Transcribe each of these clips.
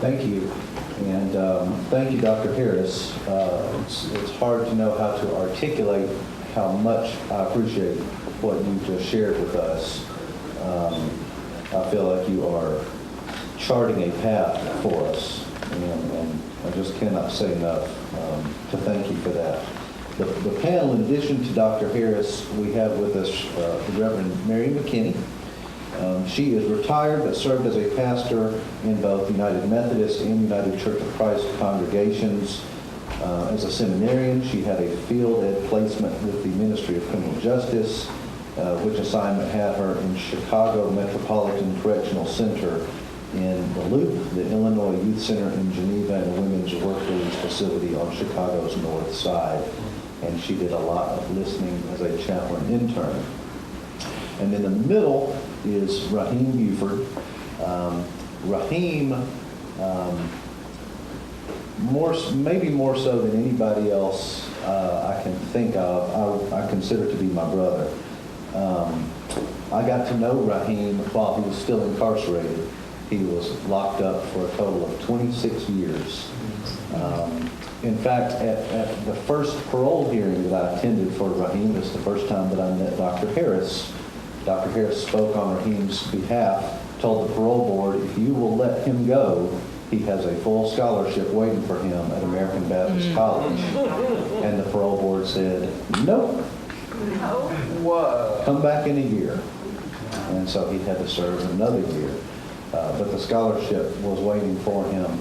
Thank you. And thank you, Dr. Harris. It's hard to know how to articulate how much I appreciate what you just shared with us. I feel like you are charting a path for us, and I just cannot say enough to thank you for that. The panel, in addition to Dr. Harris, we have with us the Reverend Mary Mckinney. She is retired but served as a pastor in both United Methodist and United Church of Christ congregations. As a seminarian, she had a field ed placement with the Ministry of Criminal Justice, which assignment had her in Chicago Metropolitan Correctional Center in the Loop, the Illinois Youth Center in Geneva, and the Women's Work Release Facility on Chicago's North Side. And she did a lot of listening as a chaplain intern. And in the middle is Rahim Buford. Rahim, maybe more so than anybody else I can think of, I consider to be my brother. I got to know Rahim while he was still incarcerated. He was locked up for a total of 26 years. In fact, at the first parole hearing that I attended for Rahim, it's the first time that I met Dr. Harris. Dr. Harris spoke on Rahim's behalf, told the parole board, if you will let him go, he has a full scholarship waiting for him at American Baptist College. And the parole board said, nope. Whoa. Come back in a year. And so he had to serve another year. But the scholarship was waiting for him.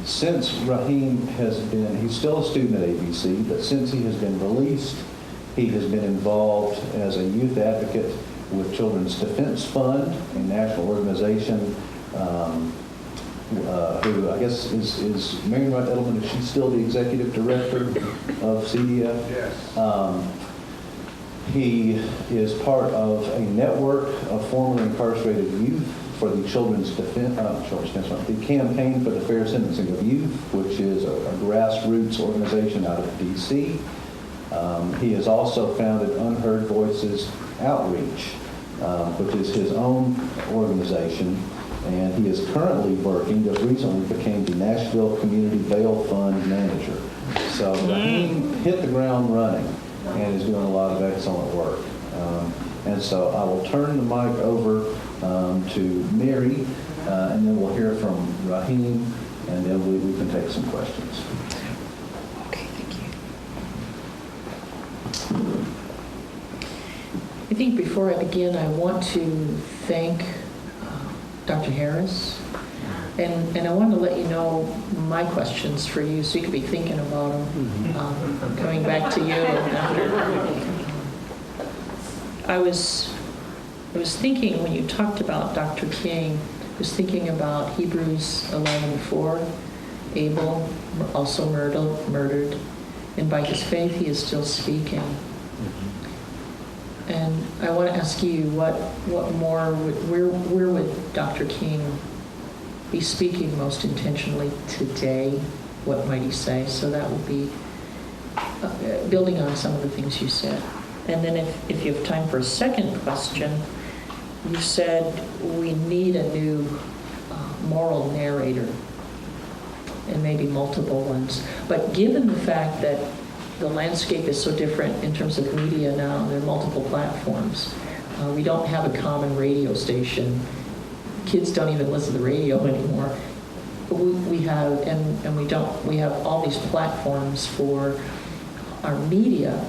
Since Rahim he's still a student at ABC, but since he has been released, he has been involved as a youth advocate with Children's Defense Fund, a national organization who I guess is Mary Wright Edelman, is she still the executive director of CDF? Yes. He is part of a network of formerly incarcerated youth for the Children's Defense Fund, the Campaign for the Fair Sentencing of Youth, which is a grassroots organization out of D.C. He has also founded Unheard Voices Outreach, which is his own organization, and he is currently working, just recently became the Nashville Community Bail Fund manager. So Rahim hit the ground running and is doing a lot of excellent work. And so I will turn the mic over to Mary, and then we'll hear from Rahim, and then we can take some questions. Okay, thank you. I think before I begin, I want to thank Dr. Harris, and I want to let you know my questions for you, so you could be thinking about them, coming back to you. I was thinking when you talked about Dr. King, I was thinking about Hebrews 11:4, Abel also murdered, and by his faith he is still speaking. And I want to ask you, what more, where would Dr. King be speaking most intentionally today? What might he say? So that would be building on some of the things you said. And then if you have time for a second question, you said we need a new moral narrator, and maybe multiple ones. But given the fact that the landscape is so different in terms of media now, there are multiple platforms. We don't have a common radio station. Kids don't even listen to the radio anymore. We have, and we don't, we have all these platforms for our media.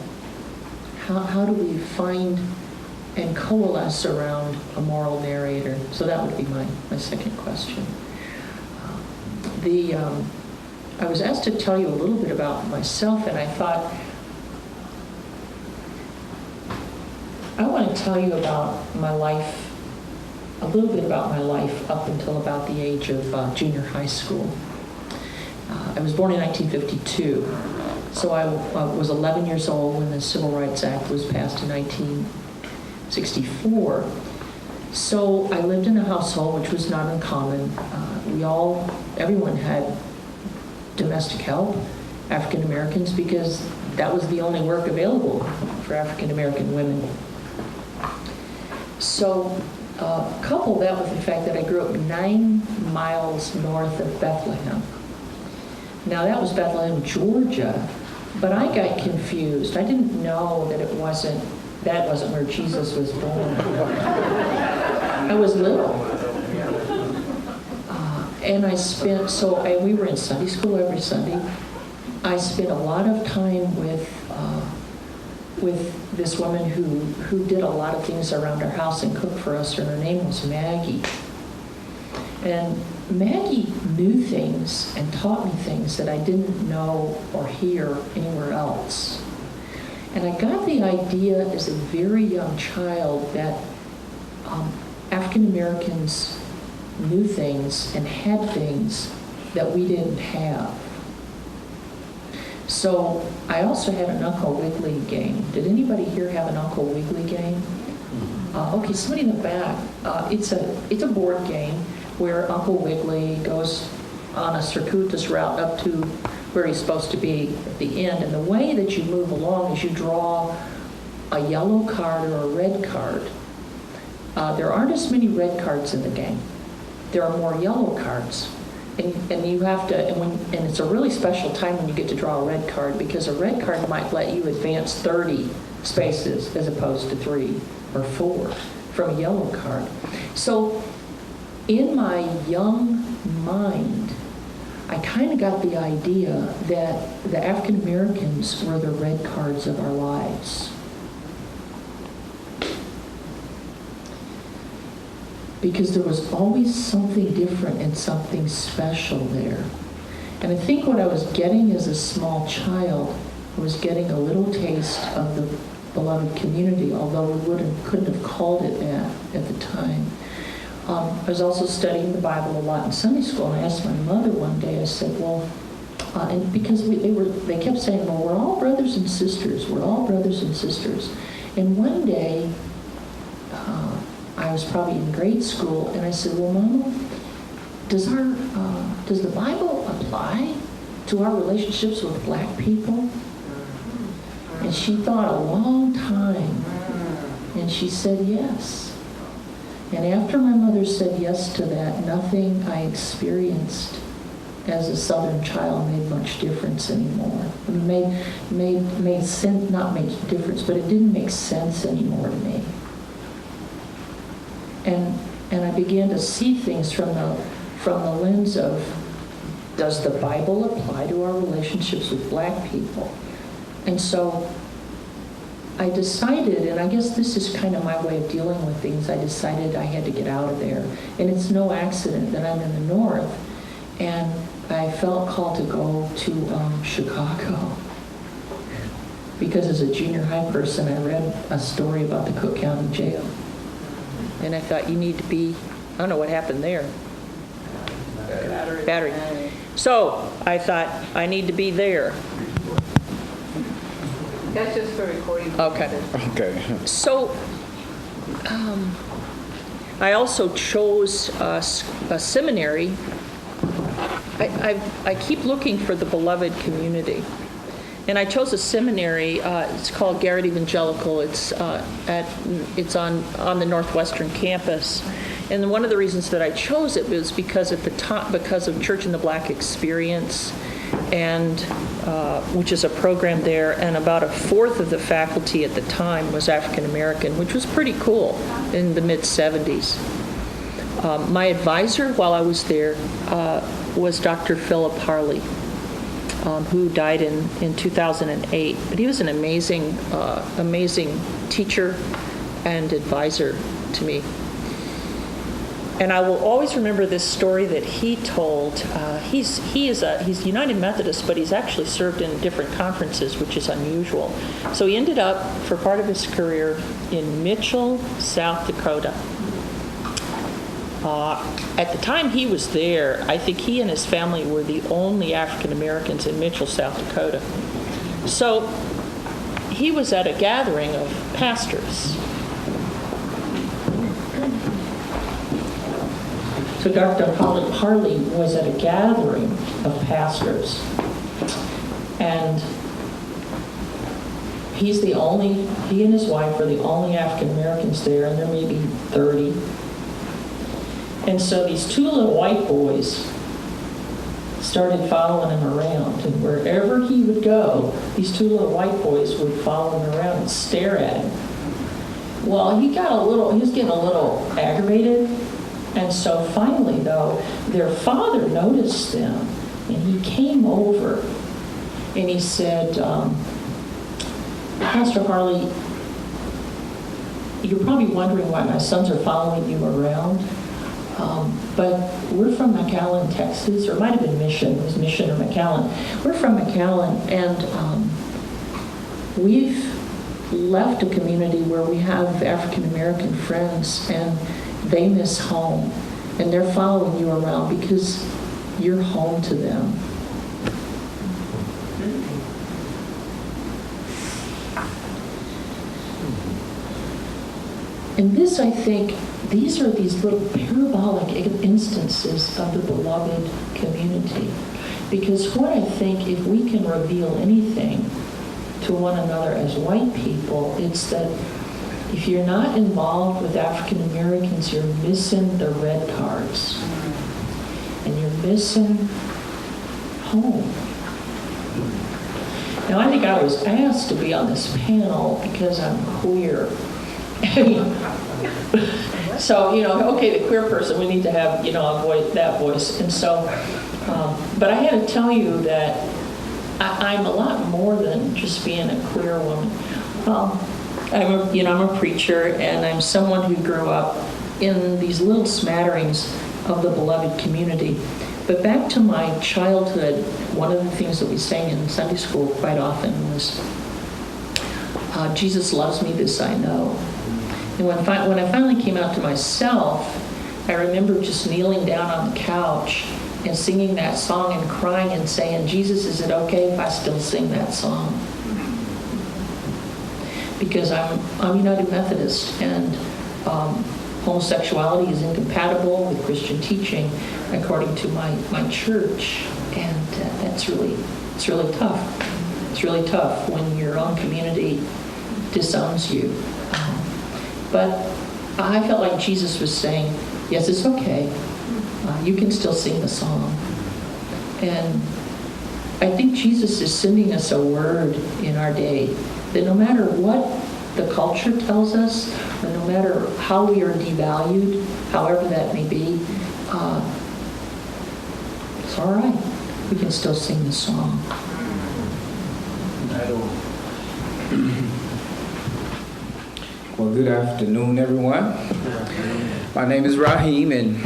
How do we find and coalesce around a moral narrator? So that would be my second question. I was asked to tell you a little bit about myself, and I thought, I want to tell you about my life, a little bit about my life up until about the age of junior high school. I was born in 1952, so I was 11 years old when the Civil Rights Act was passed in 1964. So I lived in a household which was not uncommon. Everyone had domestic help, African Americans, because that was the only work available for African American women. So couple that with the fact that I grew up 9 miles north of Bethlehem. Now, that was Bethlehem, Georgia, but I got confused. I didn't know that that wasn't where Jesus was born. I was little. And we were in Sunday school every Sunday. I spent a lot of time with this woman who did a lot of things around our house and cooked for us, and her name was Maggie. And Maggie knew things and taught me things that I didn't know or hear anywhere else. And I got the idea as a very young child that African Americans knew things and had things that we didn't have. So I also had an Uncle Wiggily game. Did anybody here have an Uncle Wiggily game? Okay, somebody in the back. It's a board game where Uncle Wiggily goes on a circuitous route up to where he's supposed to be at the end. And the way that you move along is you draw a yellow card or a red card. There aren't as many red cards in the game. There are more yellow cards. And you have to, and it's a really special time when you get to draw a red card, because a red card might let you advance 30 spaces as opposed to 3 or 4 from a yellow card. So in my young mind, I kind of got the idea that the African Americans were the red cards of our lives. Because there was always something different and something special there. And I think what I was getting as a small child was getting a little taste of the beloved community, although we couldn't have called it that at the time. I was also studying the Bible a lot in Sunday school, and I asked my mother one day, I said, well, and because they kept saying, well, we're all brothers and sisters, we're all brothers and sisters. And one day, I was probably in grade school, and I said, well, Mama, does the Bible apply to our relationships with black people? And she thought a long time, and she said yes. And after my mother said yes to that, nothing I experienced as a Southern child made much difference anymore. It made sense, not make difference, but it didn't make sense anymore to me. And I began to see things from the lens of, does the Bible apply to our relationships with black people? And so I decided, and I guess this is kind of my way of dealing with things, I decided I had to get out of there. And it's no accident that I'm in the North, and I felt called to go to Chicago. Because as a junior high person, I read a story about the Cook County Jail. And I thought, you need to be, I don't know what happened there. Battery. So I thought, I need to be there. That's just for recording. Okay. So I also chose a seminary. I keep looking for the beloved community. And I chose a seminary. It's called Garrett Evangelical. It's on the Northwestern campus. And one of the reasons that I chose it was because at the time, because of Church in the Black Experience, and which is a program there, and about 1/4 of the faculty at the time was African American, which was pretty cool in the mid-'70s. My advisor while I was there was Dr. Philip Harley, who died in 2008. But he was an amazing teacher and advisor to me. And I will always remember this story that he told. He's United Methodist, but he's actually served in different conferences, which is unusual. So he ended up, for part of his career, in Mitchell, South Dakota. At the time he was there, I think he and his family were the only African Americans in Mitchell, South Dakota. So he was at a gathering of pastors. So Dr. Harley was at a gathering of pastors. And he and his wife are the only African Americans there, and there may be 30. And so these two little white boys started following him around. And wherever he would go, these two little white boys would follow him around and stare at him. Well, he was getting a little aggravated. And so finally, though, their father noticed them. And he came over and he said, Pastor Harley, you're probably wondering why my sons are following you around. But we're from McAllen, Texas, or it might have been Mission. It was Mission or McAllen. We're from McAllen, and we've left a community where we have African-American friends, and they miss home. And they're following you around because you're home to them. And this, I think, these are these little parabolic instances of the beloved community. Because what I think, if we can reveal anything to one another as white people, it's that if you're not involved with African Americans, you're missing the red cards. And you're missing home. Now, I think I was asked to be on this panel because I'm queer. So, okay, the queer person, we need to have, a voice, that voice. And so, but I had to tell you that I'm a lot more than just being a queer woman. I'm a preacher, and I'm someone who grew up in these little smatterings of the beloved community. But back to my childhood, one of the things that we sang in Sunday school quite often was, Jesus loves me, this I know. And when I finally came out to myself, I remember just kneeling down on the couch and singing that song and crying and saying, Jesus, is it okay if I still sing that song? Because I'm United Methodist, and homosexuality is incompatible with Christian teaching according to my church, and it's really tough. It's really tough when your own community disowns you. But I felt like Jesus was saying, yes, it's okay. You can still sing the song. And I think Jesus is sending us a word in our day that no matter what the culture tells us, or no matter how we are devalued, however that may be, it's all right. We can still sing the song. Well, good afternoon, everyone. My name is Rahim, and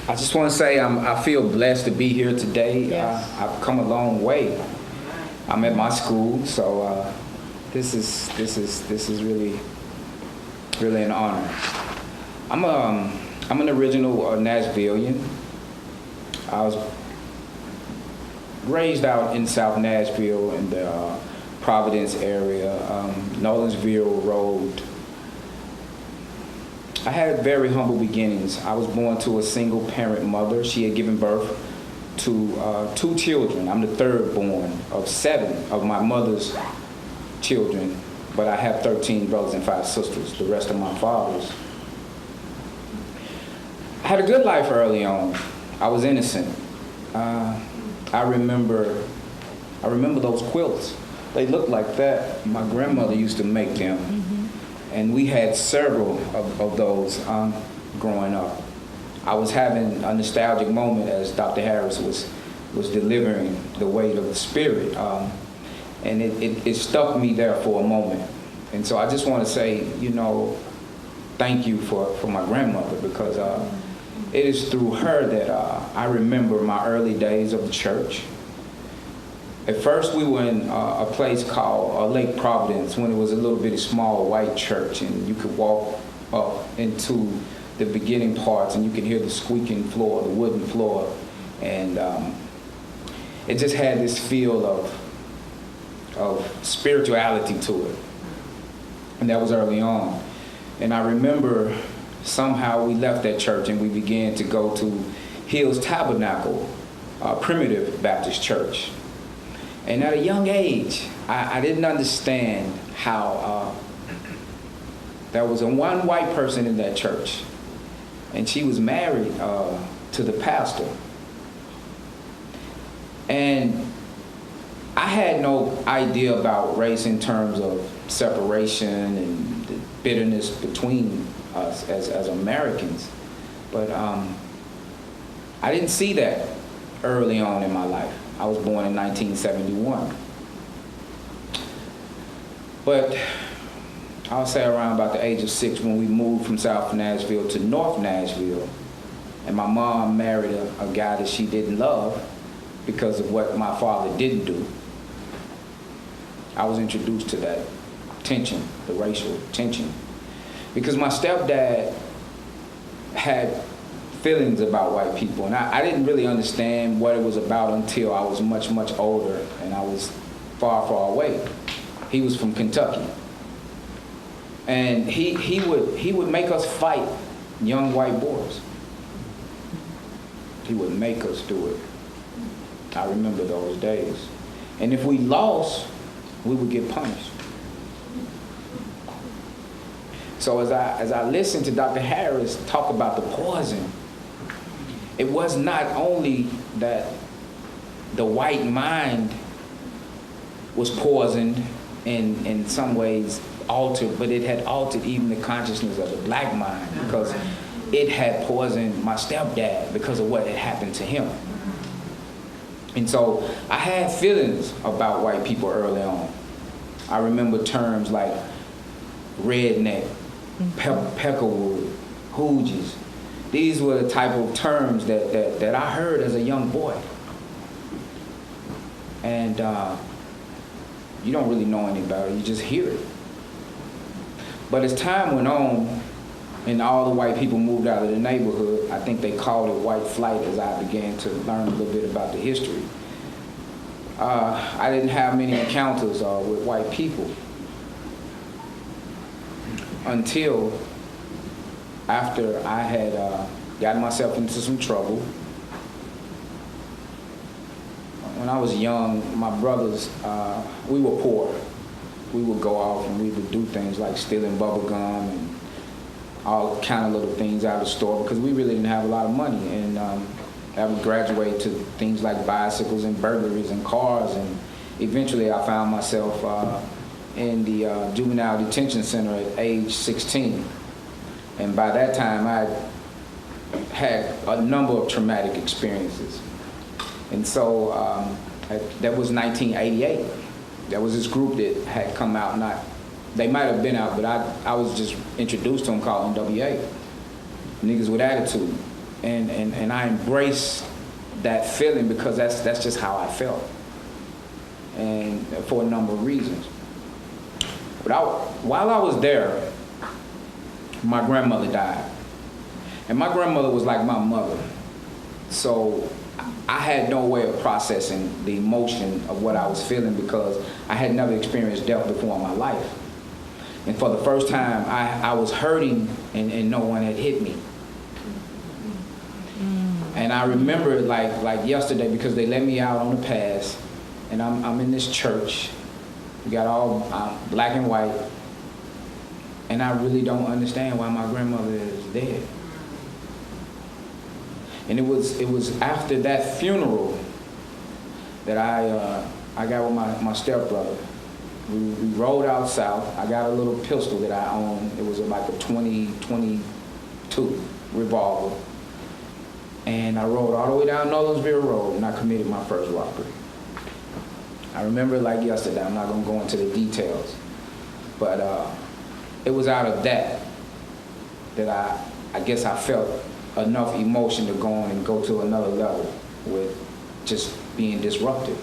I just want to say I feel blessed to be here today. Yes. I've come a long way. I'm at my school, so this is really an honor. I'm an original Nashvilleian. I was raised out in South Nashville in the Providence area, Nolensville Road. I had very humble beginnings. I was born to a single parent mother. She had given birth to 2 children. I'm the third born of 7 of my mother's children, but I have 13 brothers and 5 sisters, the rest of my father's. I had a good life early on. I was innocent. I remember those quilts. They looked like that. My grandmother used to make them. And we had several of those growing up. I was having a nostalgic moment as Dr. Harris was delivering the weight of the Spirit. And it stuck me there for a moment. And so I just want to say, thank you for my grandmother, because it is through her that I remember my early days of the church. At first, we were in a place called Lake Providence, when it was a little bitty small white church, and you could walk up into the beginning parts and you could hear the squeaking floor, the wooden floor, and it just had this feel of spirituality to it. And that was early on. And I remember somehow we left that church and we began to go to Hills Tabernacle, Primitive Baptist Church. And at a young age, I didn't understand how there was one white person in that church, and she was married to the pastor. And I had no idea about race in terms of separation and the bitterness between us as Americans. But I didn't see that early on in my life. I was born in 1971. But I'll say around about the age of 6 when we moved from South Nashville to North Nashville, and my mom married a guy that she didn't love because of what my father didn't do. I was introduced to that tension, the racial tension. Because my stepdad had feelings about white people, and I didn't really understand what it was about until I was much, much older and I was far, far away. He was from Kentucky. And he would make us fight young white boys. He would make us do it. I remember those days. And if we lost, we would get punished. So as I listened to Dr. Harris talk about the poison, it was not only that the white mind was poisoned and in some ways altered, but it had altered even the consciousness of the black mind, because it had poisoned my stepdad because of what had happened to him. And so I had feelings about white people early on. I remember terms like redneck, peckerwood, hoogies. These were the type of terms that I heard as a young boy. And you don't really know any better, you just hear it. But as time went on, and all the white people moved out of the neighborhood, I think they called it white flight as I began to learn a little bit about the history. I didn't have many encounters with white people until after I had gotten myself into some trouble. When I was young, my brothers, we were poor. We would go off and we would do things like stealing bubble gum and all kind of little things out of the store because we really didn't have a lot of money. And I would graduate to things like bicycles and burglaries and cars. And eventually I found myself in the juvenile detention center at age 16. And by that time I had a number of traumatic experiences. And so that was 1988. There was this group that had come out, they might have been out, but I was just introduced to them called NWA, niggas with attitude. And I embraced that feeling because that's just how I felt, and for a number of reasons. But while I was there, my grandmother died. And my grandmother was like my mother. So I had no way of processing the emotion of what I was feeling because I had never experienced death before in my life. And for the first time, I was hurting and no one had hit me. And I remember it like yesterday because they let me out on the pass and I'm in this church. We got all black and white. And I really don't understand why my grandmother is dead. And it was after that funeral that I got with my stepbrother. We rode out south. I got a little pistol that I owned. It was like a 22 revolver. And I rode all the way down Nolensville Road and I committed my first robbery. I remember it like yesterday. I'm not gonna go into the details. But it was out of that I guess I felt enough emotion to go on and go to another level with just being disrupted.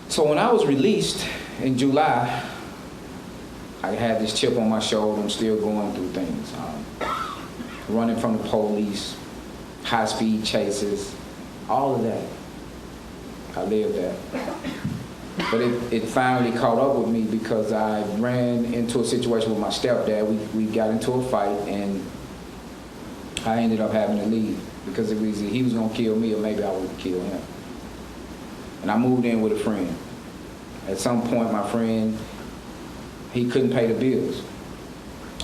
So when I was released in July, I had this chip on my shoulder. I'm still going through things. Running from the police, high-speed chases, all of that. I lived that. But it finally caught up with me because I ran into a situation with my stepdad. We got into a fight and I ended up having to leave because it was, he was gonna kill me or maybe I would kill him. And I moved in with a friend. At some point, my friend, he couldn't pay the bills.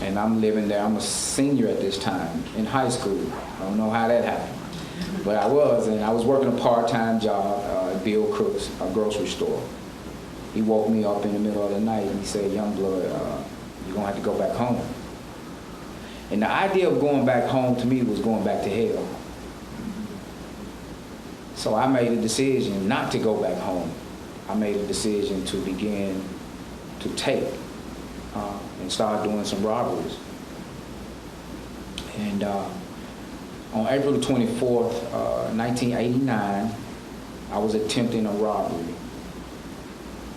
And I'm living there. I'm a senior at this time in high school. I don't know how that happened. But I was, and I was working a part-time job at Bill Cook's, a grocery store. He woke me up in the middle of the night and he said, "Young blood, you're gonna have to go back home." And the idea of going back home to me was going back to hell. So I made a decision not to go back home. I made a decision to begin to take and start doing some robberies. And on April the 24th, 1989, I was attempting a robbery.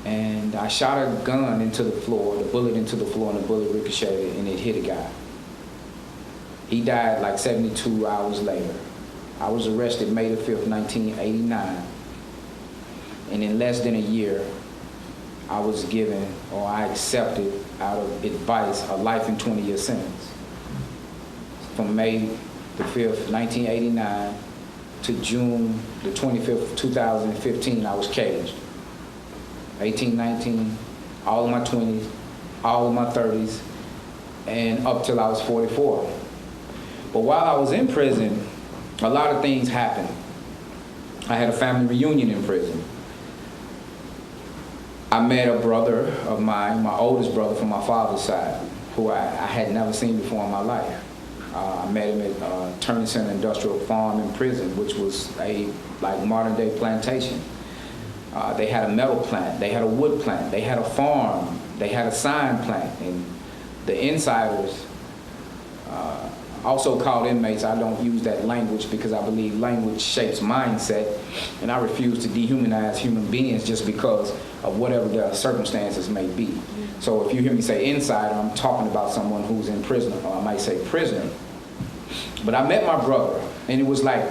And I shot a gun into the floor, the bullet into the floor, and the bullet ricocheted, and it hit a guy. He died like 72 hours later. I was arrested May the 5th, 1989. And in less than a year, I was given, or I accepted out of advice, a life and 20-year sentence. From May the 5th, 1989 to June the 25th, 2015, I was caged. 18, 19, all of my 20s, all of my 30s, and up till I was 44. But while I was in prison, a lot of things happened. I had a family reunion in prison. I met a brother of mine, my oldest brother from my father's side, who I had never seen before in my life. I met him at Turning Center Industrial Farm in prison, which was a modern day plantation. They had a metal plant, they had a wood plant, they had a farm, they had a sign plant, and the insiders, also called inmates. I don't use that language because I believe language shapes mindset, and I refuse to dehumanize human beings just because of whatever their circumstances may be. So if you hear me say insider, I'm talking about someone who's in prison, or I might say prisoner. But I met my brother, and it was like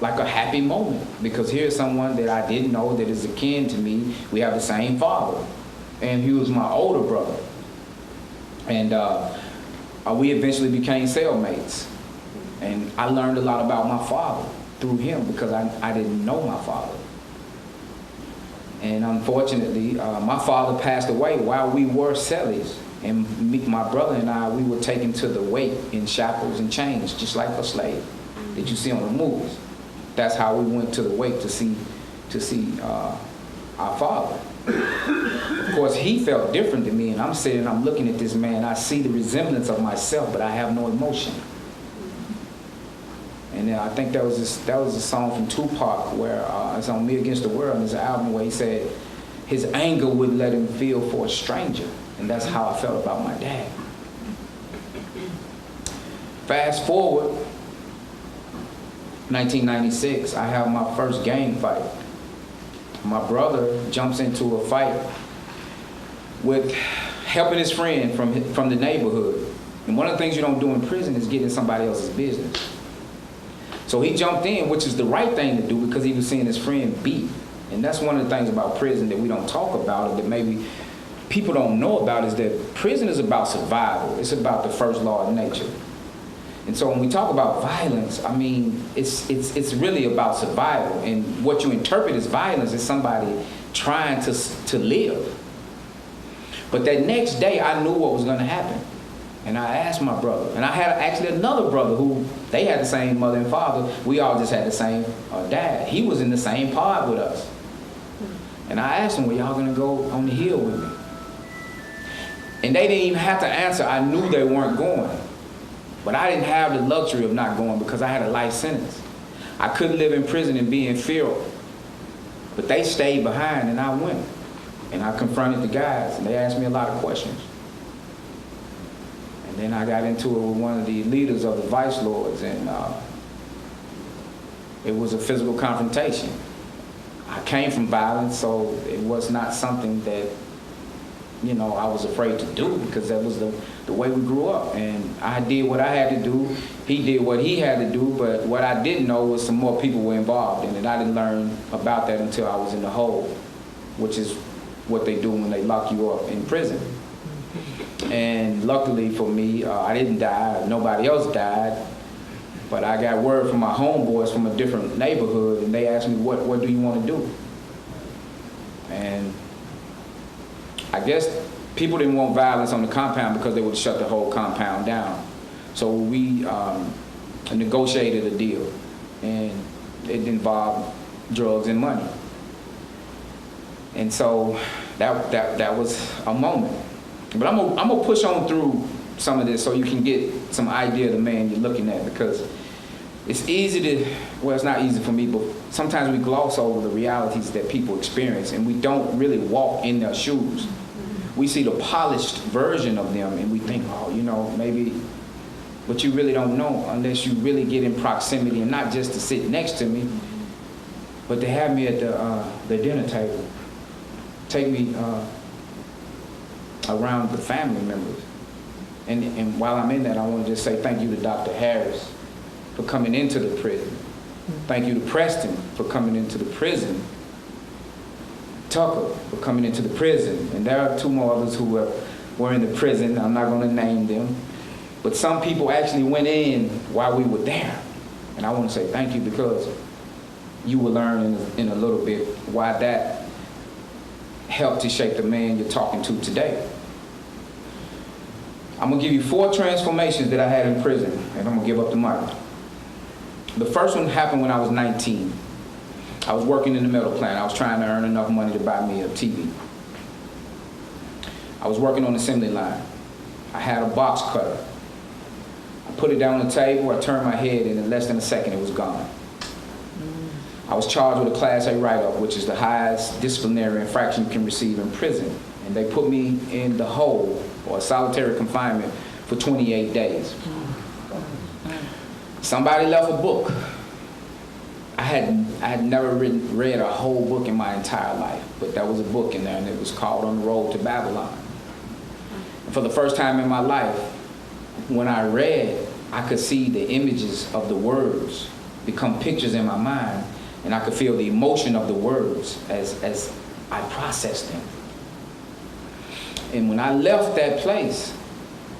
a happy moment, because here's someone that I didn't know that is akin to me. We have the same father, and he was my older brother. And we eventually became cellmates. And I learned a lot about my father through him because I didn't know my father. And unfortunately, my father passed away while we were cellies. And my brother and I, we were taken to the wake in shackles and chains, just like a slave that you see on the movies. That's how we went to the wake to see our father. Of course, he felt different than me, and I'm sitting, I'm looking at this man. I see the resemblance of myself, but I have no emotion. And I think that was a song from Tupac where it's on Me Against the World, and there's an album where he said his anger would let him feel for a stranger, and that's how I felt about my dad. Fast forward, 1996, I have my first gang fight. My brother jumps into a fight with helping his friend from the neighborhood. And one of the things you don't do in prison is get in somebody else's business. So he jumped in, which is the right thing to do because he was seeing his friend beat. And that's one of the things about prison that we don't talk about, or that maybe people don't know about, is that prison is about survival. It's about the first law of nature. And so when we talk about violence, I mean, it's really about survival. And what you interpret as violence is somebody trying to live. But that next day, I knew what was going to happen. And I asked my brother. And I had actually another brother who, they had the same mother and father. We all just had the same dad. He was in the same pod with us. And I asked him, "Well, y'all going to go on the hill with me?" And they didn't even have to answer. I knew they weren't going. But I didn't have the luxury of not going because I had a life sentence. I couldn't live in prison and be in fear. But they stayed behind and I went. And I confronted the guys and they asked me a lot of questions. And then I got into it with one of the leaders of the vice lords, and it was a physical confrontation. I came from violence, so it was not something that, you know, I was afraid to do because that was the way we grew up. And I did what I had to do. He did what he had to do. But what I didn't know was some more people were involved in it. I didn't learn about that until I was in the hole, which is what they do when they lock you up in prison. And luckily for me, I didn't die. Nobody else died. But I got word from my homeboys from a different neighborhood, and they asked me, what do you want to do? And I guess people didn't want violence on the compound because they would shut the whole compound down. So we negotiated a deal, and it involved drugs and money. And so that was a moment. But I'm gonna push on through some of this so you can get some idea of the man you're looking at, because it's easy to, well, it's not easy for me, but sometimes we gloss over the realities that people experience, and we don't really walk in their shoes. We see the polished version of them, and we think, oh, you know, maybe, but you really don't know unless you really get in proximity, and not just to sit next to me, but to have me at the dinner table, take me around the family members. And while I'm in that, I want to just say thank you to Dr. Harris for coming into the prison. Thank you to Preston for coming into the prison. Tucker for coming into the prison. And there are two more others who were in the prison. I'm not going to name them. But some people actually went in while we were there. And I want to say thank you, because you will learn in a little bit why that helped to shape the man you're talking to today. I'm going to give you 4 transformations that I had in prison, and I'm going to give up the mic. The first one happened when I was 19. I was working in the metal plant. I was trying to earn enough money to buy me a TV. I was working on the assembly line. I had a box cutter. I put it down on the table. I turned my head, and in less than a second, it was gone. I was charged with a Class A write-up, which is the highest disciplinary infraction you can receive in prison. And they put me in the hole, or solitary confinement, for 28 days. Somebody left a book. I had never read a whole book in my entire life, but there was a book in there, and it was called On the Road to Babylon. And for the first time in my life, when I read, I could see the images of the words become pictures in my mind, and I could feel the emotion of the words as I processed them. And when I left that place,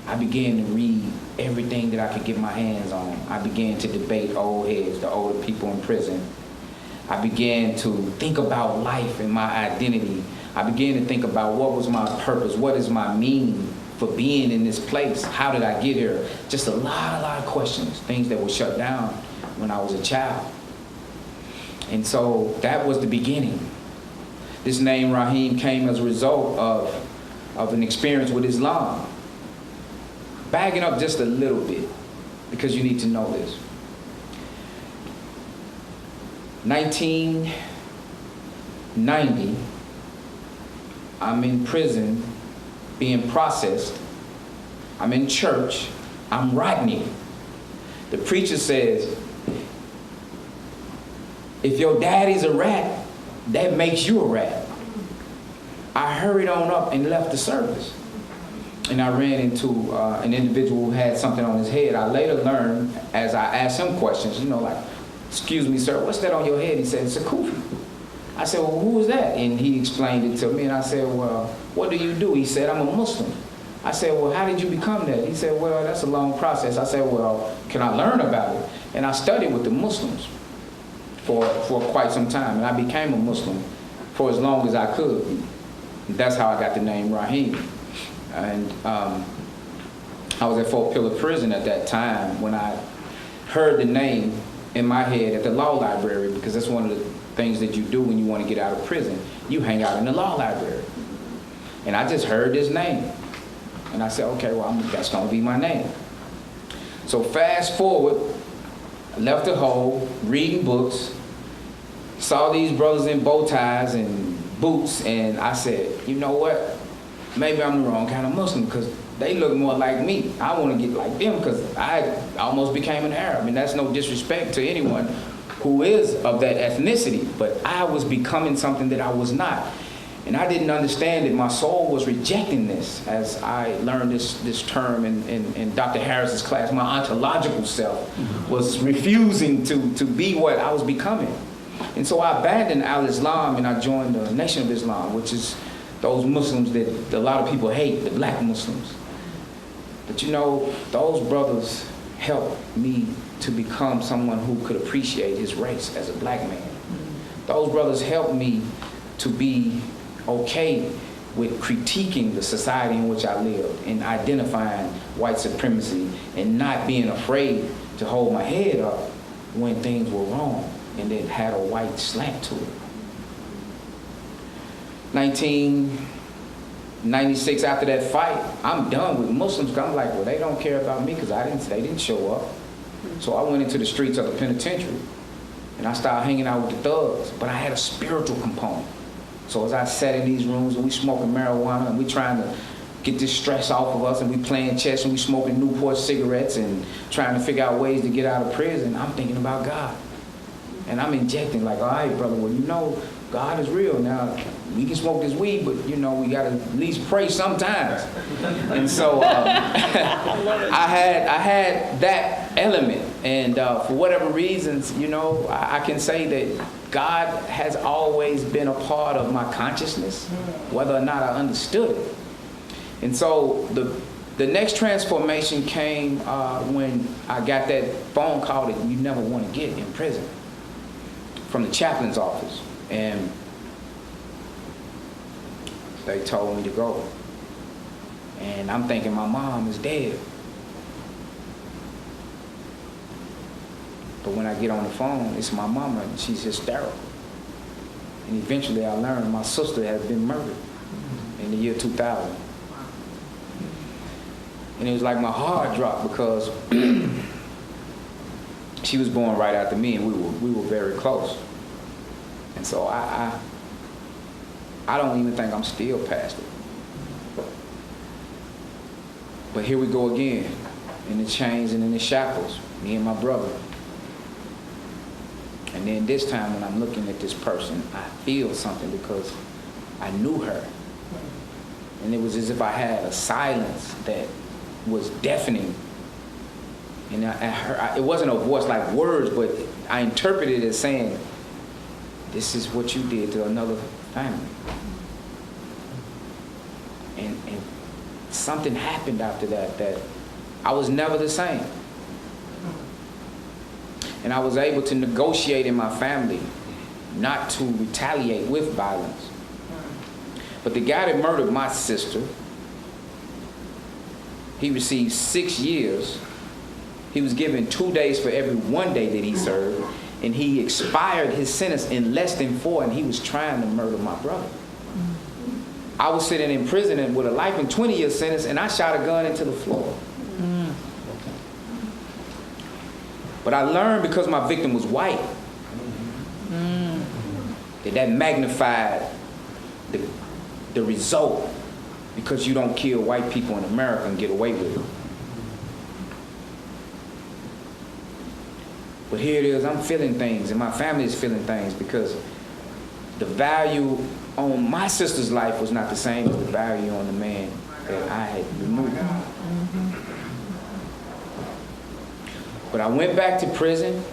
I began to read everything that I could get my hands on. I began to debate old heads, the older people in prison. I began to think about life and my identity. I began to think about what was my purpose, what is my meaning for being in this place, how did I get here? Just a lot of questions, things that were shut down when I was a child. And so that was the beginning. This name Rahim came as a result of an experience with Islam. Bagging up just a little bit, because you need to know this. 1990, I'm in prison being processed. I'm in church. I'm writing. The preacher says, if your daddy's a rat, that makes you a rat. I hurried on up and left the service. And I ran into an individual who had something on his head. I later learned, as I asked him questions, you know, like, excuse me, sir, what's that on your head? He said, it's a kufi. I said, well, who is that? And he explained it to me, and I said, well, what do you do? He said, I'm a Muslim. I said, well, how did you become that? He said, well, that's a long process. I said, well, can I learn about it? And I studied with the Muslims for quite some time, and I became a Muslim for as long as I could. That's how I got the name Rahim. And I was at Fort Pillar Prison at that time when I heard the name in my head at the law library, because that's one of the things that you do when you want to get out of prison. You hang out in the law library. And I just heard this name. And I said, okay, well, that's going to be my name. So fast forward, I left the hole, reading books, saw these brothers in bow ties and boots, and I said, you know what? Maybe I'm the wrong kind of Muslim, because they look more like me. I want to get like them, because I almost became an Arab. And that's no disrespect to anyone who is of that ethnicity, but I was becoming something that I was not. And I didn't understand that my soul was rejecting this, as I learned this term in Dr. Harris's class. My ontological self was refusing to be what I was becoming. And so I abandoned al-Islam, and I joined the Nation of Islam, which is those Muslims that a lot of people hate, the black Muslims. But you know, those brothers helped me to become someone who could appreciate his race as a black man. Those brothers helped me to be okay with critiquing the society in which I lived and identifying white supremacy and not being afraid to hold my head up when things were wrong and it had a white slant to it. 1996, after that fight, I'm done with Muslims. I'm like, well, they don't care about me because they didn't show up. So I went into the streets of the penitentiary and I started hanging out with the thugs, but I had a spiritual component. So as I sat in these rooms and we smoking marijuana and we trying to get this stress off of us and we playing chess and we smoking Newport cigarettes and trying to figure out ways to get out of prison, I'm thinking about God. And I'm injecting like, all right, brother, well, you know, God is real. Now, we can smoke this weed, but, you know, we got to at least pray sometimes. And so I had that element. And for whatever reasons, you know, I can say that God has always been a part of my consciousness, whether or not I understood it. And so the next transformation came when I got that phone call that you never want to get in prison from the chaplain's office. And they told me to go. And I'm thinking my mom is dead. But when I get on the phone, it's my mama and she's hysterical. And eventually I learned my sister had been murdered in the year 2000. And it was like my heart dropped because she was born right after me and we were very close. And so I don't even think I'm still past it. But here we go again, in the chains and in the shackles, me and my brother. And then this time when I'm looking at this person, I feel something because I knew her. And it was as if I had a silence that was deafening. And it wasn't a voice like words, but I interpreted it as saying, this is what you did to another family. And something happened after that I was never the same. And I was able to negotiate in my family not to retaliate with violence. But the guy that murdered my sister, he received 6 years. He was given 2 days for every 1 day that he served. And he expired his sentence in less than 4, and he was trying to murder my brother. I was sitting in prison with a life and 20-year sentence, and I shot a gun into the floor. But I learned because my victim was white, that magnified the result, because you don't kill white people in America and get away with it. But here it is, I'm feeling things, and my family is feeling things, because the value on my sister's life was not the same as the value on the man that I had removed. But I went back to prison,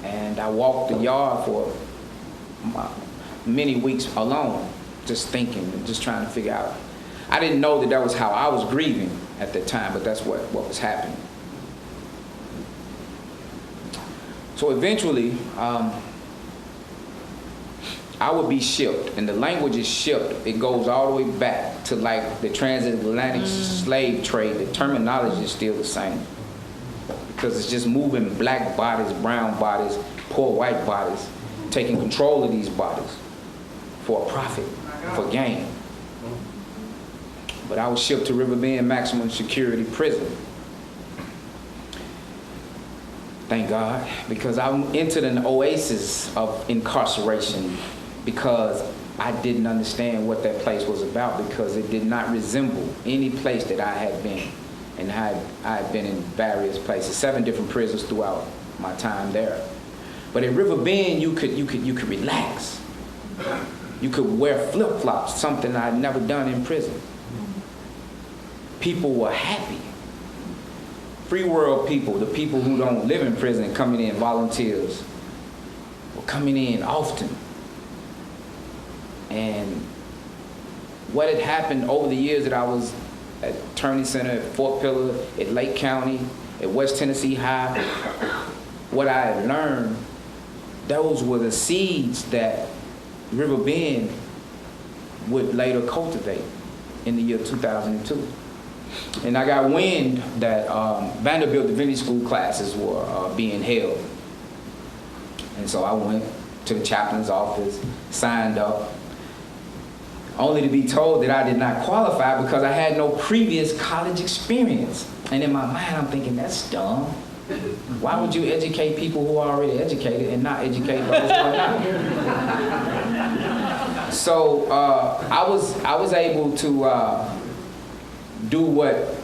and I walked the yard for many weeks alone, just thinking and just trying to figure out. I didn't know that was how I was grieving at the time, but that's what was happening. So eventually, I would be shipped, and the language is shipped. It goes all the way back to like the transatlantic slave trade. The terminology is still the same, because it's just moving black bodies, brown bodies, poor white bodies, taking control of these bodies for a profit, for gain. But I was shipped to Riverbend Maximum Security Prison. Thank God, because I entered an oasis of incarceration because I didn't understand what that place was about, because it did not resemble any place that I had been. And I had been in various places, 7 different prisons throughout my time there. But at Riverbend, you could relax. You could wear flip-flops, something I'd never done in prison. People were happy. Free world people, the people who don't live in prison, coming in, volunteers, were coming in often. And what had happened over the years that I was at Attorney Center, at Fort Pillar, at Lake County, at West Tennessee High, what I had learned, those were the seeds that Riverbend would later cultivate in the year 2002. And I got wind that Vanderbilt Divinity School classes were being held. And so I went to the chaplain's office, signed up, only to be told that I did not qualify because I had no previous college experience. And in my mind, I'm thinking, that's dumb. Why would you educate people who are already educated and not educate those who are not? So I was able to do what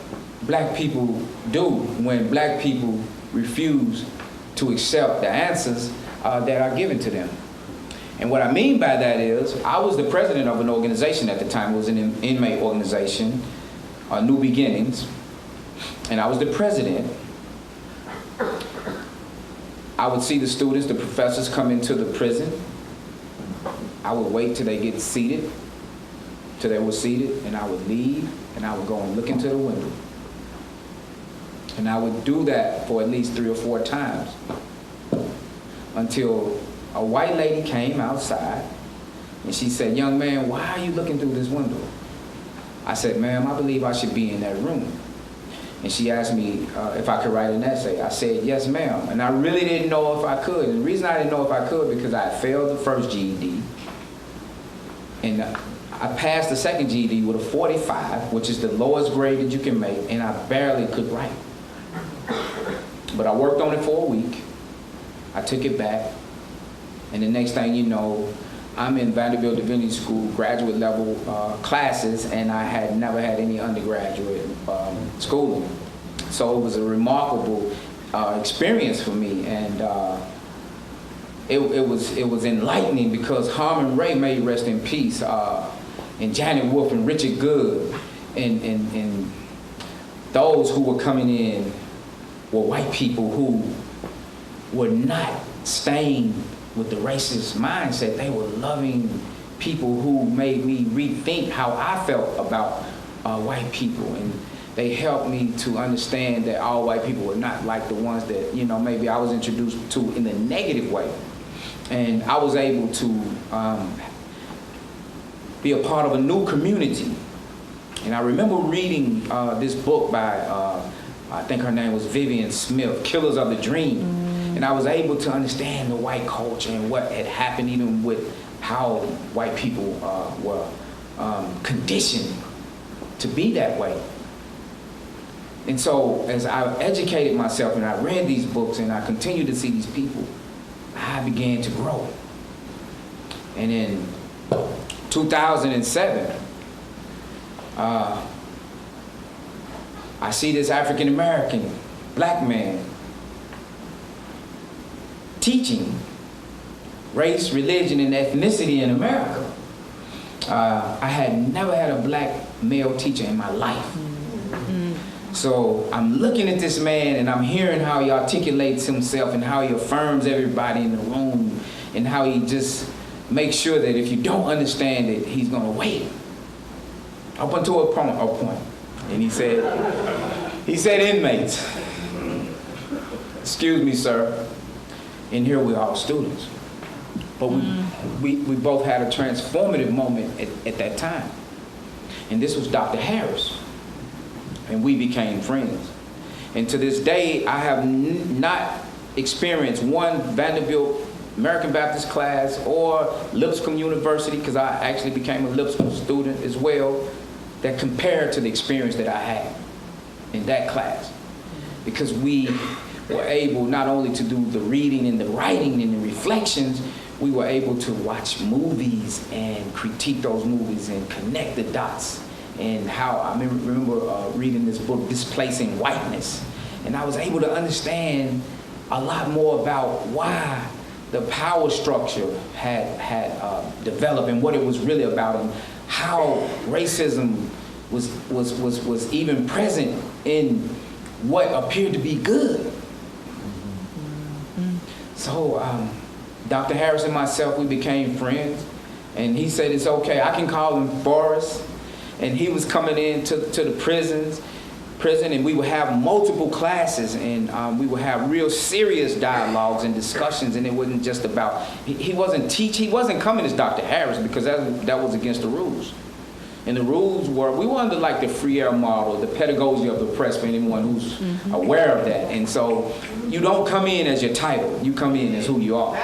black people do when black people refuse to accept the answers that are given to them. And what I mean by that is, I was the president of an organization at the time. It was an inmate organization, New Beginnings, and I was the president. I would see the students, the professors come into the prison. I would wait till they get seated, till they were seated, and I would leave, and I would go and look into the window. And I would do that for at least 3 or 4 times until a white lady came outside and she said, "Young man, why are you looking through this window?" I said, "Ma'am, I believe I should be in that room." And she asked me if I could write an essay. I said, "Yes, ma'am." And I really didn't know if I could. And the reason I didn't know if I could because I had failed the first GED. And I passed the second GED with a 45, which is the lowest grade that you can make, and I barely could write. But I worked on it for a week. I took it back. And the next thing you know, I'm in Vanderbilt Divinity School graduate level classes, and I had never had any undergraduate schooling. So it was a remarkable experience for me, and it was enlightening because Harmon Ray, may rest in peace, and Janet Wolfe and Richard Good, and those who were coming in were white people who were not stained with the racist mindset. They were loving people who made me rethink how I felt about white people, and they helped me to understand that all white people were not like the ones that, you know, maybe I was introduced to in a negative way. And I was able to be a part of a new community. And I remember reading this book by, I think her name was Vivian Smith, Killers of the Dream. And I was able to understand the white culture and what had happened even with how white people were conditioned to be that way. And so as I educated myself and I read these books and I continued to see these people, I began to grow. And in 2007, I see this African American black man teaching race, religion, and ethnicity in America. I had never had a black male teacher in my life. So I'm looking at this man and I'm hearing how he articulates himself and how he affirms everybody in the room and how he just makes sure that if you don't understand it, he's gonna wait. Up until a point. And he said, "Inmates, excuse me, sir, and here we are students." But we both had a transformative moment at that time. And this was Dr. Harris. And we became friends. And to this day, I have not experienced one Vanderbilt American Baptist class or Lipscomb University, because I actually became a Lipscomb student as well, that compared to the experience that I had in that class. Because we were able not only to do the reading and the writing and the reflections, we were able to watch movies and critique those movies and connect the dots. And how I remember reading this book, Displacing Whiteness. And I was able to understand a lot more about why the power structure had developed and what it was really about, and how racism was even present in what appeared to be good. So Dr. Harris and myself, we became friends. And he said, "It's okay, I can call him Forrest." And he was coming in to the prisons prison, and we would have multiple classes, and we would have real serious dialogues and discussions, and it wasn't just about, he wasn't coming as Dr. Harris, because that was against the rules. And the rules were, we were under like the free air model, the pedagogy of the press, for anyone who's aware of that. And so you don't come in as your title, you come in as who you are.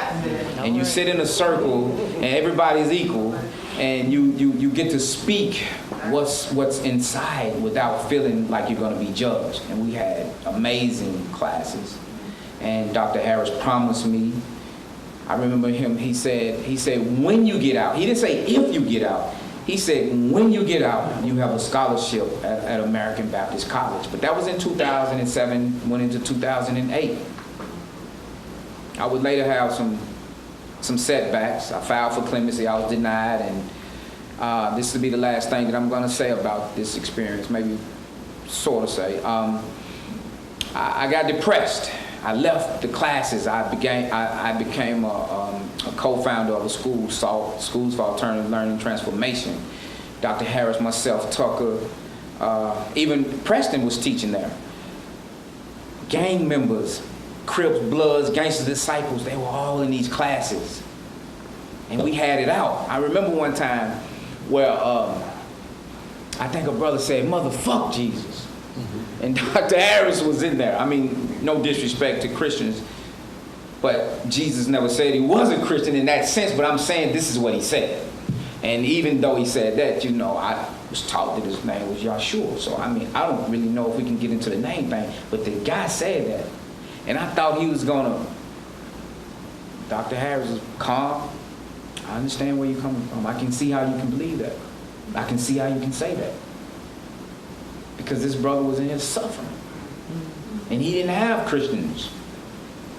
And you sit in a circle, and everybody's equal, and you get to speak what's inside without feeling like you're going to be judged. And we had amazing classes. And Dr. Harris promised me, I remember him, he said, when you get out, he didn't say if you get out, he said, when you get out, you have a scholarship at American Baptist College. But that was in 2007, went into 2008. I would later have some setbacks. I filed for clemency, I was denied, and this will be the last thing that I'm going to say about this experience, maybe sort of say. I got depressed. I left the classes. I became a co-founder of a school, Schools for Alternative Learning Transformation. Dr. Harris, myself, Tucker, even Preston was teaching there. Gang members, Crips, Bloods, Gangster Disciples, they were all in these classes. And we had it out. I remember one time where I think a brother said, "Motherfuck Jesus." And Dr. Harris was in there. I mean, no disrespect to Christians, but Jesus never said he was a Christian in that sense, but I'm saying this is what he said. And even though he said that, you know, I was taught that his name was Yahshua. So, I mean, I don't really know if we can get into the name thing, but the guy said that. And I thought he was gonna, Dr. Harris is calm. I understand where you're coming from. I can see how you can believe that. I can see how you can say that. Because this brother was in his suffering. And he didn't have Christians.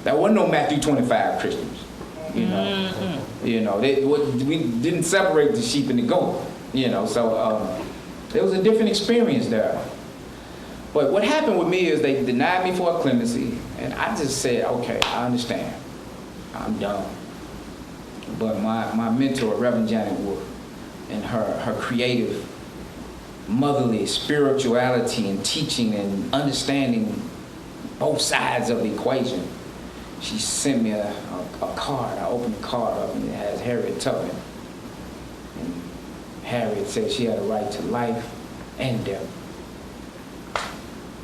There wasn't no Matthew 25 Christians. You know, we didn't separate the sheep and the goat. You know, so there was a different experience there. But what happened with me is they denied me for a clemency, and I just said, okay, I understand. I'm done. But my mentor, Reverend Janet Wood, and her creative, motherly spirituality and teaching and understanding both sides of the equation, she sent me a card. I opened the card up, and it has Harriet Tubman. And Harriet said she had a right to life and death.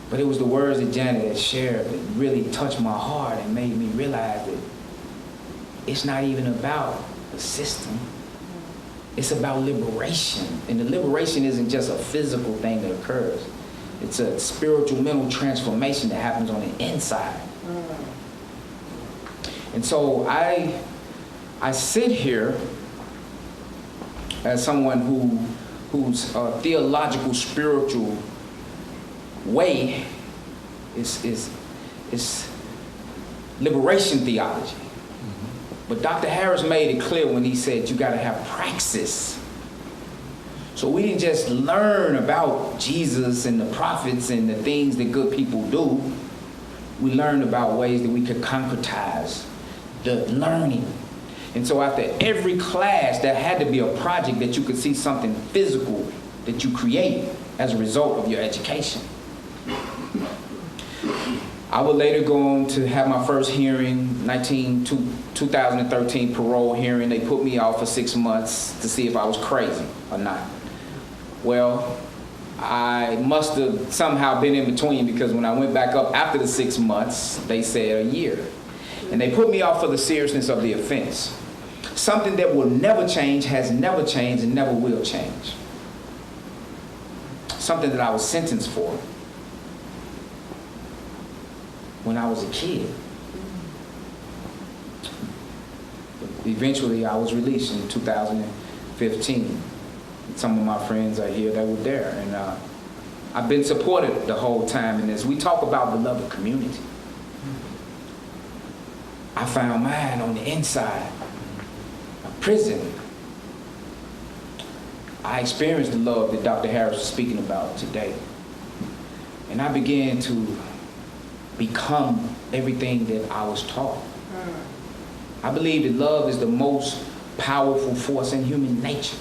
But it was the words that Janet had shared that really touched my heart and made me realize that it's not even about the system. It's about liberation. And the liberation isn't just a physical thing that occurs. It's a spiritual, mental transformation that happens on the inside. And so I sit here as someone whose theological, spiritual way is liberation theology. But Dr. Harris made it clear when he said you got to have praxis. So we didn't just learn about Jesus and the prophets and the things that good people do. We learned about ways that we could concretize the learning. And so after every class, there had to be a project that you could see something physical that you create as a result of your education. I would later go on to have my first hearing, 2013 parole hearing. They put me out for 6 months to see if I was crazy or not. Well, I must have somehow been in between, because when I went back up after the 6 months, they said a year. And they put me out for the seriousness of the offense. Something that will never change, has never changed, and never will change. Something that I was sentenced for when I was a kid. Eventually, I was released in 2015. Some of my friends are here that were there, and I've been supported the whole time in this. We talk about the love of community. I found mine on the inside of prison. I experienced the love that Dr. Harris was speaking about today. And I began to become everything that I was taught. I believe that love is the most powerful force in human nature.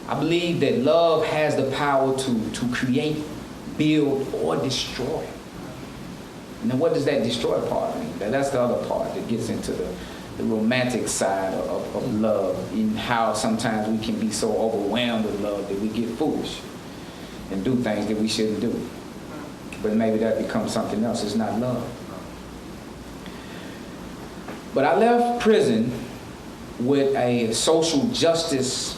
I believe that love has the power to create build, or destroy. Now, what does that destroy part mean? That's the other part that gets into the romantic side of love, and how sometimes we can be so overwhelmed with love that we get foolish and do things that we shouldn't do. But maybe that becomes something else. It's not love. But I left prison with a social justice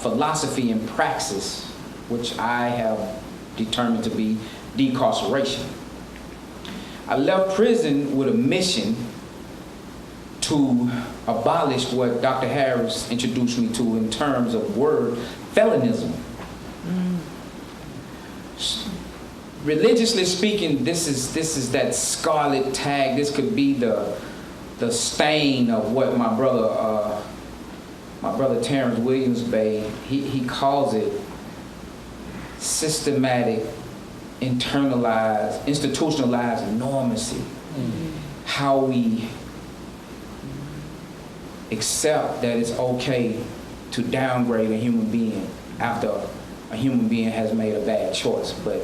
philosophy and praxis, which I have determined to be decarceration. I left prison with a mission to abolish what Dr. Harris introduced me to in terms of word, felinism. Religiously speaking, this is that scarlet tag. This could be the stain of what my brother Terrence Williams Bay, he calls it systematic, internalized, institutionalized normacy. How we accept that it's okay to downgrade a human being after a human being has made a bad choice, but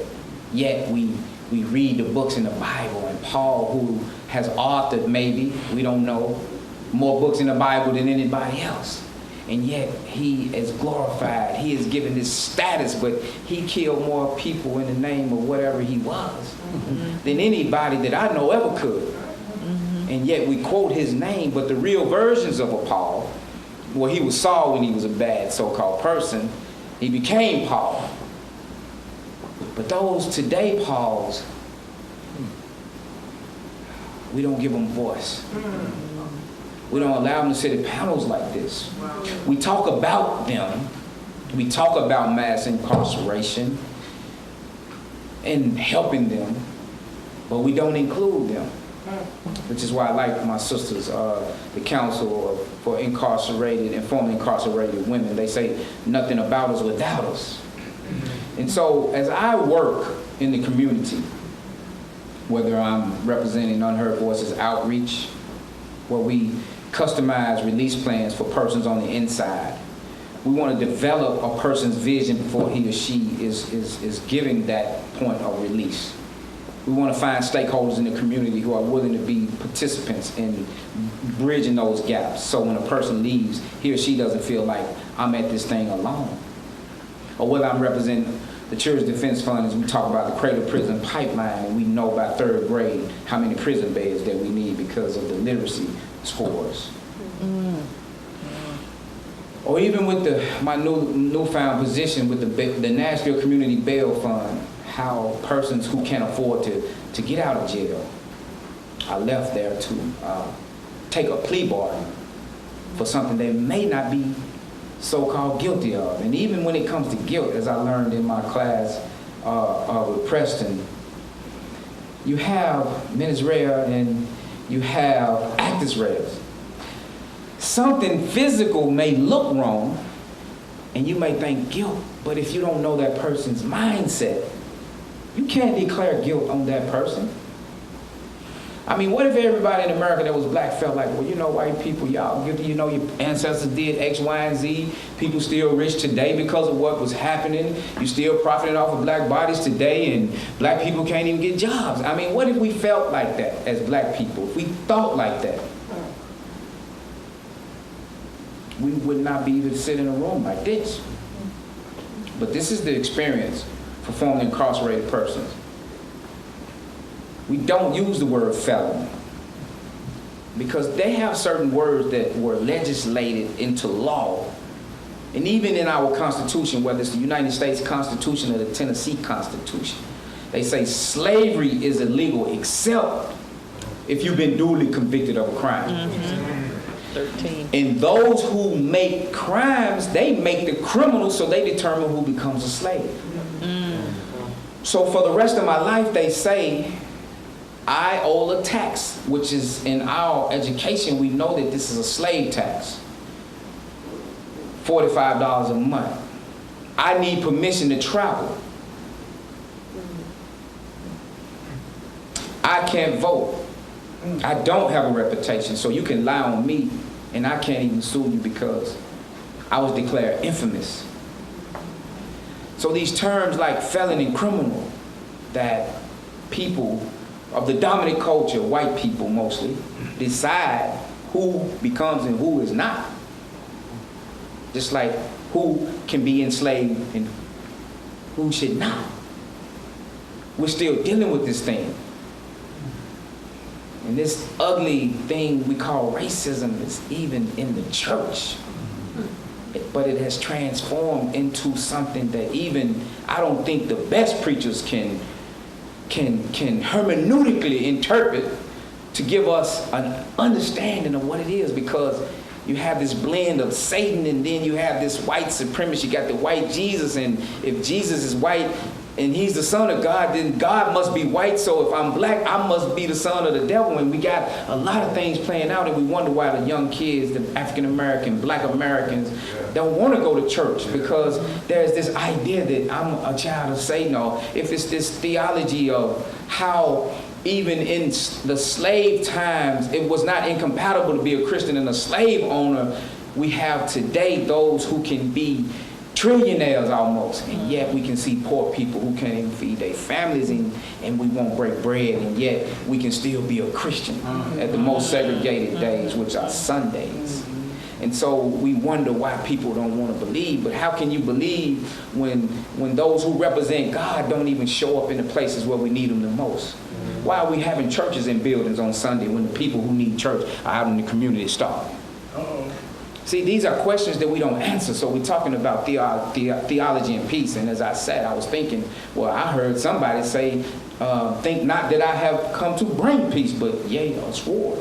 yet we read the books in the Bible, and Paul, who has authored, maybe, we don't know, more books in the Bible than anybody else, and yet he is glorified, he is given this status, but he killed more people in the name of whatever he was than anybody that I know ever could. And yet we quote his name, but the real versions of a Paul, well, he was Saul when he was a bad so-called person. He became Paul. But those today Pauls, we don't give them voice. We don't allow them to sit at panels like this. We talk about them. We talk about mass incarceration and helping them, but we don't include them. Which is why I like my sisters, the Council for Incarcerated and Formerly Incarcerated Women. They say nothing about us without us. And so as I work in the community, whether I'm representing Unheard Voices Outreach, where we customize release plans for persons on the inside, we want to develop a person's vision before he or she is giving that point of release. We want to find stakeholders in the community who are willing to be participants in bridging those gaps. So when a person leaves, he or she doesn't feel like I'm at this thing alone. Or whether I'm representing the Children's Defense Fund, as we talk about the cradle prison pipeline, and we know by third grade how many prison beds that we need because of the literacy scores. Or even with my newfound position with the Nashville Community Bail Fund, how persons who can't afford to get out of jail are left there to take a plea bargain for something they may not be so-called guilty of. And even when it comes to guilt, as I learned in my class with Preston, you have mens rea and you have actus reus. Something physical may look wrong and you may think guilt, but if you don't know that person's mindset, you can't declare guilt on that person. I mean, what if everybody in America that was black felt like, well, you know, white people, y'all guilty, you know, your ancestors did X, Y, and Z. People still rich today because of what was happening. You still profiting off of black bodies today, and black people can't even get jobs. I mean, what if we felt like that as black people? If we thought like that, we would not be able to sit in a room like this. But this is the experience for formerly incarcerated persons. We don't use the word felon because they have certain words that were legislated into law. And even in our Constitution, whether it's the United States Constitution or the Tennessee Constitution, they say slavery is illegal except if you've been duly convicted of a crime. 13. And those who make crimes, they make the criminals, so they determine who becomes a slave. So for the rest of my life, they say, I owe a tax, which is in our education, we know that this is a slave tax. $45 a month. I need permission to travel. I can't vote. I don't have a reputation, so you can lie on me, and I can't even sue you because I was declared infamous. So these terms like felon and criminal, that people of the dominant culture, white people mostly, decide who becomes and who is not. Just like who can be enslaved and who should not. We're still dealing with this thing. And this ugly thing we call racism is even in the church. But it has transformed into something that even I don't think the best preachers can hermeneutically interpret to give us an understanding of what it is, because you have this blend of Satan and then you have this white supremacy. You got the white Jesus, and if Jesus is white and he's the son of God, then God must be white. So if I'm black, I must be the son of the devil. And we got a lot of things playing out, and we wonder why the young kids, the African American, black Americans, don't want to go to church, because there's this idea that I'm a child of Satan, or if it's this theology of how even in the slave times, it was not incompatible to be a Christian and a slave owner. We have today those who can be trillionaires almost, and yet we can see poor people who can't even feed their families, and we won't break bread, and yet we can still be a Christian at the most segregated days, which are Sundays. And so we wonder why people don't want to believe. But how can you believe when those who represent God don't even show up in the places where we need them the most? Why are we having churches in buildings on Sunday when the people who need church are out in the community starving? See, these are questions that we don't answer. So we're talking about theology and peace. And as I said, I was thinking, well, I heard somebody say, think not that I have come to bring peace, but yea, a sword.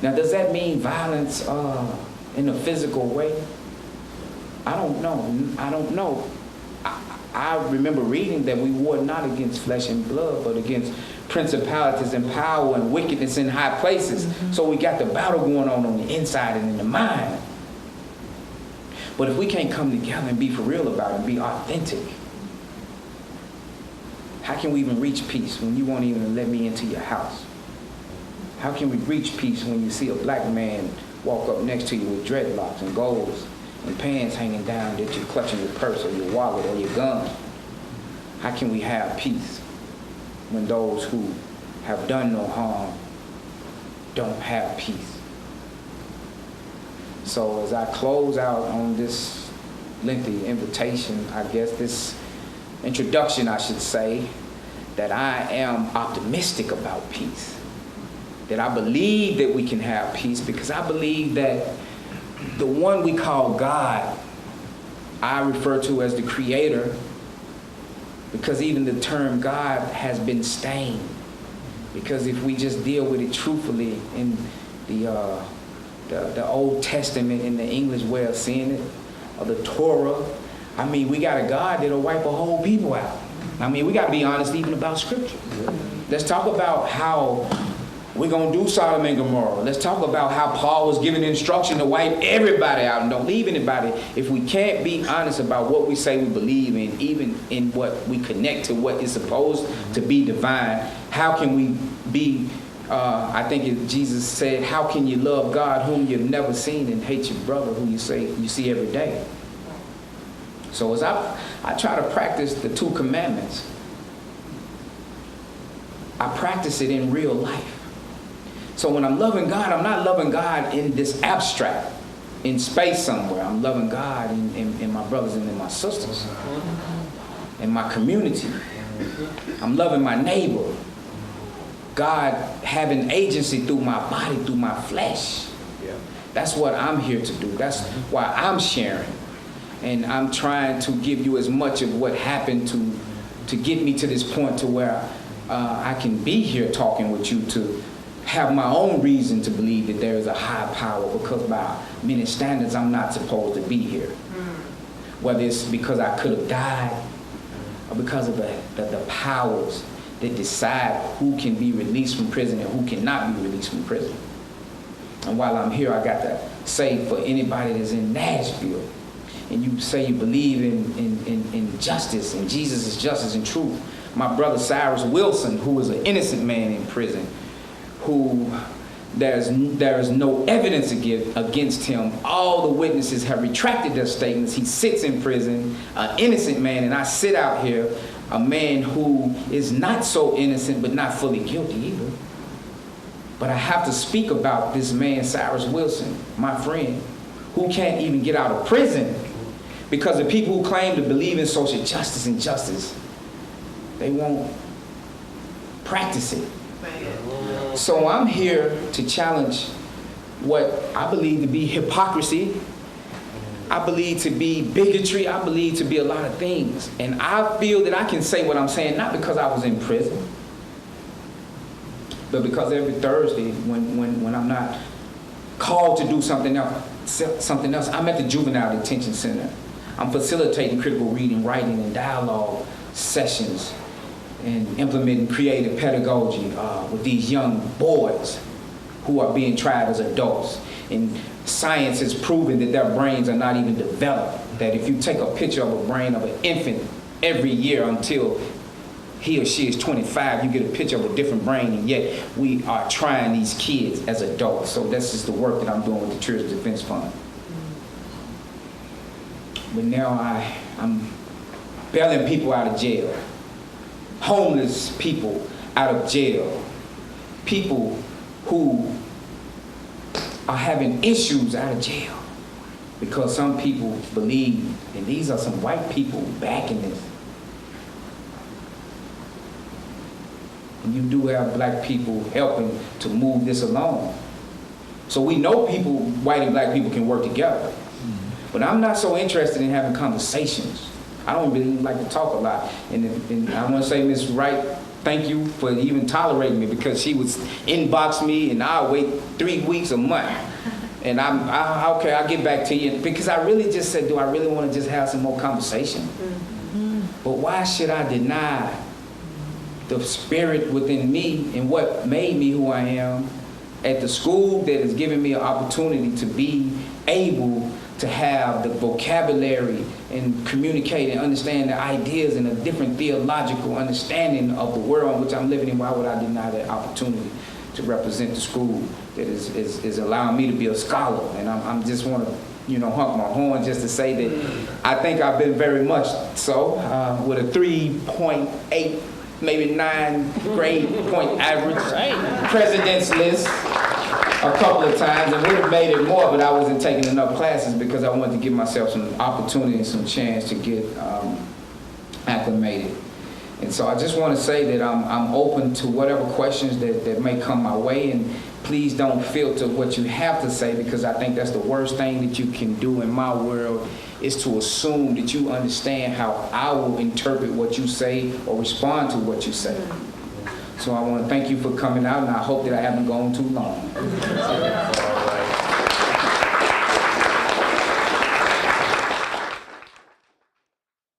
Now, does that mean violence in a physical way? I don't know. I remember reading that we war not against flesh and blood, but against principalities and power and wickedness in high places. So we got the battle going on the inside and in the mind. But if we can't come together and be for real about it and be authentic, how can we even reach peace when you won't even let me into your house? How can we reach peace when you see a black man walk up next to you with dreadlocks and goals and pants hanging down that you're clutching your purse or your wallet or your gun? How can we have peace when those who have done no harm don't have peace? So as I close out on this lengthy invitation, I guess this introduction, I should say, that I am optimistic about peace. That I believe that we can have peace, because I believe that the one we call God, I refer to as the Creator, because even the term God has been stained. Because if we just deal with it truthfully in the Old Testament, in the English way of seeing it, or the Torah, I mean, we got a God that'll wipe a whole people out. I mean, we got to be honest even about Scripture. Let's talk about how we're going to do Sodom and Gomorrah. Let's talk about how Paul was given instruction to wipe everybody out and don't leave anybody. If we can't be honest about what we say we believe in, even in what we connect to what is supposed to be divine, how can we be, I think Jesus said, how can you love God whom you've never seen and hate your brother who you say you see every day? So as I try to practice the 2 commandments, I practice it in real life. So when I'm loving God, I'm not loving God in this abstract, in space somewhere. I'm loving God in my brothers and in my sisters, in my community. I'm loving my neighbor. God having agency through my body, through my flesh. That's what I'm here to do. That's why I'm sharing. And I'm trying to give you as much of what happened to get me to this point to where I can be here talking with you, to have my own reason to believe that there is a high power, because by many standards I'm not supposed to be here. Whether it's because I could have died or because of the powers that decide who can be released from prison and who cannot be released from prison. And while I'm here, I got to say, for anybody that's in Nashville and you say you believe in justice, and Jesus is justice and truth, my brother Cyrus Wilson, who was an innocent man in prison, who there is no evidence against him. All the witnesses have retracted their statements. He sits in prison, an innocent man, and I sit out here a man who is not so innocent but not fully guilty either. But I have to speak about this man, Cyrus Wilson, my friend, who can't even get out of prison because the people who claim to believe in social justice and justice, they won't practice it. So I'm here to challenge what I believe to be hypocrisy. I believe to be bigotry. I believe to be a lot of things. And I feel that I can say what I'm saying, not because I was in prison, but because every Thursday when I'm not called to do something else, I'm at the Juvenile Detention Center. I'm facilitating critical reading, writing, and dialogue sessions and implementing creative pedagogy with these young boys who are being tried as adults. And science has proven that their brains are not even developed. That if you take a picture of a brain of an infant every year until he or she is 25, you get a picture of a different brain, and yet we are trying these kids as adults. So that's just the work that I'm doing with the Children's Defense Fund. But now I'm bailing people out of jail. Homeless people out of jail. People who are having issues out of jail because some people believe, and these are some white people backing this. And you do have black people helping to move this along. So we know people, white and black people, can work together. But I'm not so interested in having conversations. I don't really like to talk a lot. And I want to say, Ms. Wright, thank you for even tolerating me, because she would inbox me and I'll wait 3 weeks, a month. And okay, I'll get back to you. Because I really just said, do I really want to just have some more conversation? But why should I deny the spirit within me and what made me who I am at the school that has given me an opportunity to be able to have the vocabulary and communicate and understand the ideas and a different theological understanding of the world in which I'm living in? Why would I deny that opportunity to represent the school that is allowing me to be a scholar? And I'm just want to, honk my horn just to say that I think I've been very much so, with a 3.8, maybe 9 grade point average, president's list a couple of times, and would have made it more, but I wasn't taking enough classes because I wanted to give myself some opportunity and some chance to get acclimated. And so I just want to say that I'm open to whatever questions that may come my way, and please don't filter what you have to say, because I think that's the worst thing that you can do in my world, is to assume that you understand how I will interpret what you say or respond to what you say. So I want to thank you for coming out, and I hope that I haven't gone too long.